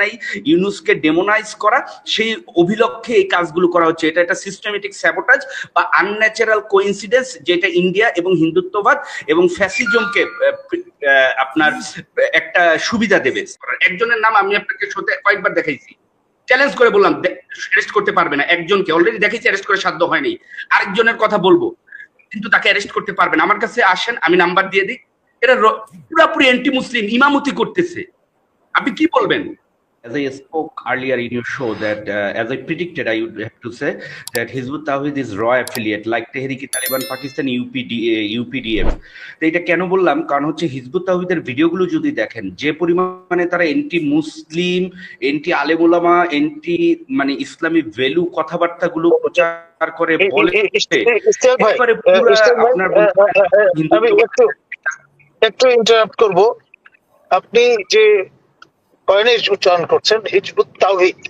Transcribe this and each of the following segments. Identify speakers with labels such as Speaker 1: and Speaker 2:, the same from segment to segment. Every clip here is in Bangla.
Speaker 1: নাই, ইউনুসকে ডেমোনাইজ করা, সেই অভিলক্ষে এই কাজগুলো করা হচ্ছে। এটা একটা সিস্টেমেটিক স্যাবোটাজ বা আনন্যাচারাল কোইন্সিডেন্স, যেটা ইন্ডিয়া এবং হিন্দুত্ববাদ এবং ফ্যাসিজমকে আপনার একটা সুবিধা দেবে। একজনের নাম আমি আপনাকে শোতে কয়েকবার দেখাইছি, চ্যালেঞ্জ করে বললাম অ্যারেস্ট করতে পারবে না। একজনকে অলরেডি দেখেছি অ্যারেস্ট করে সাধ্য হয়নি, আরেকজনের কথা বলবো, কিন্তু তাকে অ্যারেস্ট করতে পারবে না। আমার কাছে আসেন, আমি নাম্বার দিয়ে দিই। এটা পুরাপুরি অ্যান্টি মুসলিম, ইমামতি করতেছে। আপনি কি বলবেন? As I spoke earlier in your show that as I predicted, I would have to say that Hizbut Tahrir is raw affiliate like Tehrik-e-Taliban Pakistan, UPDF. তো এটা কেন বললাম, কারণ হচ্ছে হিজবুত তাওহীদের ভিডিওগুলো যদি দেখেন, যে পরিমাণে তারা এন্টি মুসলিম, এন্টি আলেম ওলামা, এন্টি মানে ইসলামী ভ্যালু কথাবার্তাগুলো প্রচার করে বলে,
Speaker 2: আমি একটু ইন্টারাপ্ট করব। আপনি যে কয়নের উচ্চারণ করছেন হিজবুত তাওহীদ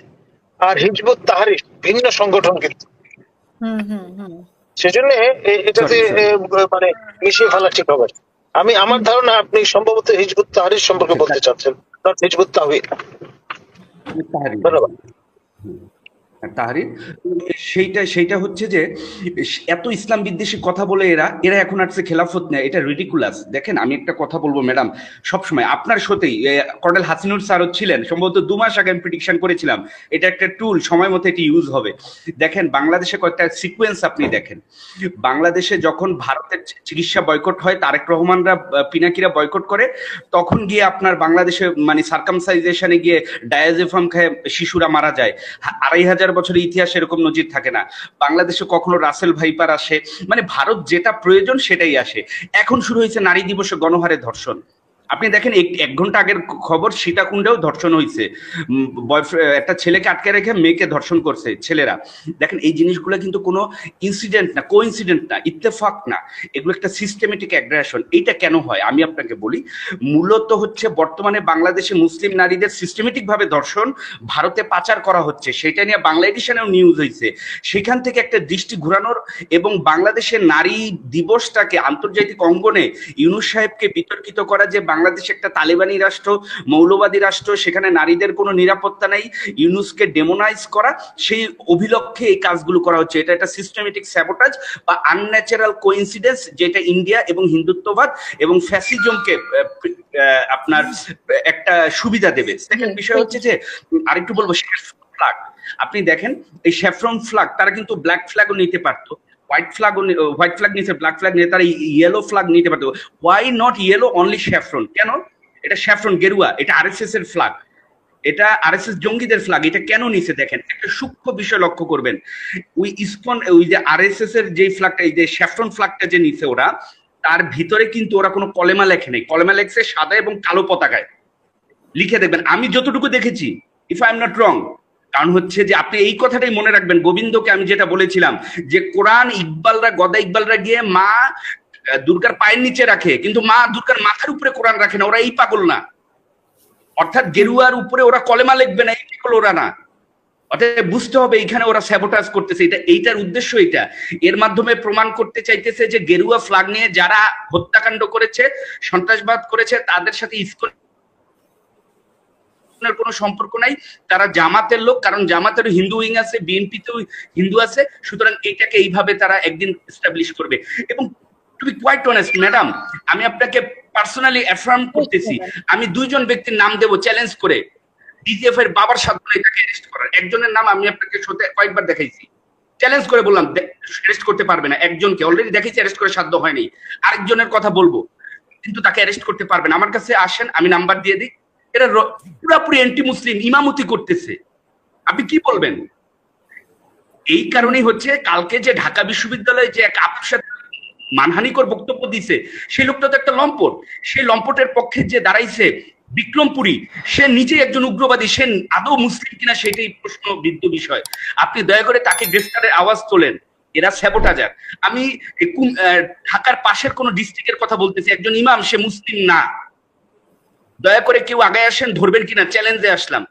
Speaker 2: আর হিজবুত তাহরির ভিন্ন সংগঠন, কিন্তু সেজন্য এটাতে মানে মিশিয়ে ফেলা ঠিক হবে। আমার ধারণা আপনি সম্ভবত হিজবুত তাহরির সম্পর্কে বলতে চাচ্ছেন, হিজবুত তাওহীদ। ধন্যবাদ।
Speaker 1: তাহরির সেইটা হচ্ছে যে এত ইসলাম বিদ্বেষী কথা বলে এরা এখন আসছে খেলাফত নেয়, এটা রিডিকুলাস। দেখেন আমি একটা কথা বলবো ম্যাডাম, সবসময় আপনার সাথেই কর্নেল হাসিনুর স্যারও ছিলেন, সম্ভবত 2 মাস আগে আমি প্রেডিকশন করেছিলাম এটা একটা টুল, সময় মতো এটি ইউজ হবে। দেখেন বাংলাদেশে কয়েকটা সিকোয়েন্স আপনি দেখেন। বাংলাদেশে যখন ভারতের চিকিৎসা বয়কট হয়, তারেক রহমানরা পিনাকিরা বয়কট করে, তখন গিয়ে আপনার বাংলাদেশে মানে সার্কামসাইজেশনে গিয়ে ডায়াজেফাম খায় শিশুরা মারা যায়। 2500 বছরের ইতিহাস এরকম নজির থাকে না। বাংলাদেশে কখনো রাসেল ভাইপার আসে, মানে ভারত যেটা প্রয়োজন সেটাই আসে। এখন শুরু হয়েছে নারী দিবসে গণহারে ধর্ষণ। আপনি দেখেন 1 ঘন্টা আগের খবর, সীতাকুণ্ডেও ধর্ষণ হয়েছে, একটা ছেলেকে আটকে রেখে মেয়েকে ধর্ষণ করছে ছেলেরা। দেখেন এই জিনিসগুলো কিন্তু কোনো ইনসিডেন্ট না, কোইন্সিডেন্ট না, ইত্তেফাক না, এগুলো একটা সিস্টেমেটিক অ্যাগ্রেশন। এইটা কেন হয় আমি আপনাকে বলি। মূলত হচ্ছে বর্তমানে বাংলাদেশে মুসলিম নারীদের সিস্টেমেটিক ভাবে ধর্ষণ, ভারতে পাচার করা হচ্ছে, সেটা নিয়ে বাংলা এডিশনেও নিউজ হয়েছে। সেখান থেকে একটা দৃষ্টি ঘোরানোর এবং বাংলাদেশের নারী দিবসটাকে আন্তর্জাতিক অঙ্গনে ইউনূস সাহেবকে বিতর্কিত করা, যে বাংলাদেশ একটা তালেবানি রাষ্ট্র, মৌলবাদী রাষ্ট্র, সেখানে নারীদের কোনো নিরাপত্তা নেই, ইউনুসকে ডেমোনাইজ করা, সেই অভিলক্ষে এই কাজগুলো করা হচ্ছে। এটা একটা সিস্টেমেটিক স্যাবোটাজ বা আনন্যাচারাল কোইন্সিডেন্স, যেটা ইন্ডিয়া এবং হিন্দুত্ববাদ এবং ফ্যাসিজমকে আপনার একটা সুবিধা দেবে। সেকেন্ড বিষয় হচ্ছে যে আরেকটু বলবো, ফ্ল্যাগ আপনি দেখেন, এই স্যাফরন ফ্ল্যাগ তারা কিন্তু ব্ল্যাক ফ্ল্যাগও নিতে পারতো, হোয়াইট ফ্ল্যাগ নিয়েছে, ব্ল্যাক ফ্ল্যাগ নিয়ে তারা ইয়েলো ফ্ল্যাগ নিতে পারতো। Why not yellow, only saffron? কেন? এটা স্যাফরন গেরুয়া, এটা আরএসএস এর ফ্ল্যাগ, এটা আরএসএস জঙ্গিদের ফ্ল্যাগ। এটা কেন নিছে দেখেন, একটা সূক্ষ্ম বিষয় লক্ষ্য করবেন। ওই ইসকন, ওই যে আরএসএস এর যে ফ্ল্যাগটা, এই যে স্যাফরন ফ্ল্যাগটা যে নিছে ওরা, তার ভিতরে কিন্তু ওরা কোনো কলেমা লেখে নেই, কলেমা লেখছে সাদা এবং কালো পতাকায় লিখে দেখবেন, আমি যতটুকু দেখেছি, if I am not wrong. কারণ হচ্ছে যে আপনি এই কথাটাই মনে রাখবেন, গোবিন্দকে আমি যেটা বলেছিলাম যে কোরআন ইকবালরা, গদা ইকবালরা গিয়ে মা দুর্গার পায়ের নিচে রাখে, কিন্তু মা দুর্গার মাথার উপরে কোরআন রাখে না, ওরা এই পাগল না। অর্থাৎ গেরুয়ার উপরে ওরা কলেমা লিখবে না, এই পাগল ওরা না। অর্থাৎ বুঝতে হবে এইখানে ওরা স্যাবোটাজ করতেছে, এইটার উদ্দেশ্য এটা। এর মাধ্যমে প্রমাণ করতে চাইতেছে যে গেরুয়া ফ্ল্যাগ নিয়ে যারা হত্যাকাণ্ড করেছে, সন্ত্রাসবাদ করেছে, তাদের সাথে ইসকন কোনো সম্পর্ক নাই, তারা জামাতের লোক। কারণ জামাতের হিন্দু উইং আছে, বিএনপিতেও হিন্দু আছে, সুতরাং এটাকে এইভাবে তারা একদিন এস্টাবলিশ করবে। এবং to be quite honest madam, আমি আপনাকে পার্সোনালি অ্যাফার্ম করতেছি, আমি 2 জন ব্যক্তির নাম দেব চ্যালেঞ্জ করে, ডিজিএফ এর বাবার সাথে এটাকে অ্যারেস্ট করার। একজনের নাম আমি আপনাকে শোতে কয়েকবার দেখাইছি, চ্যালেঞ্জ করে বললাম অ্যারেস্ট করতে পারবে না। একজনকে অলরেডি দেখেছি অ্যারেস্ট করে সাধ্য হয়নি, আরেকজনের কথা বলবো, কিন্তু তাকে অ্যারেস্ট করতে পারবে না। আমার কাছে আসেন, আমি নাম্বার দিয়ে দিই। এরা পুরাপুরি অ্যান্টি মুসলিম, ইমামতি করতেছে। আপনি কি বলবেন? এই কারণেই হচ্ছে কালকে যে ঢাকা বিশ্ববিদ্যালয়ে যে এক আপুর সাথে মানহানিকর বক্তব্য দিছে, সেই লোকটা তো একটা লম্পট। সেই লম্পটের পক্ষে যে দাঁড়াইছে বিক্রমপুরী, সে নিজেই একজন উগ্রবাদী, সে আদৌ মুসলিম কিনা সেটাই প্রশ্নবিদ্ধ বিষয়। আপনি দয়া করে তাকে গ্রেফতারের আওয়াজ তোলেন। এরা স্যাবোটাজার। আমি ঢাকার পাশের কোন ডিস্ট্রিক্টের কথা বলতেছি, একজন ইমাম, সে মুসলিম না। দয়া করে কেউ আগে আসেন, ধরবেন কিনা চ্যালেঞ্জে আসলাম।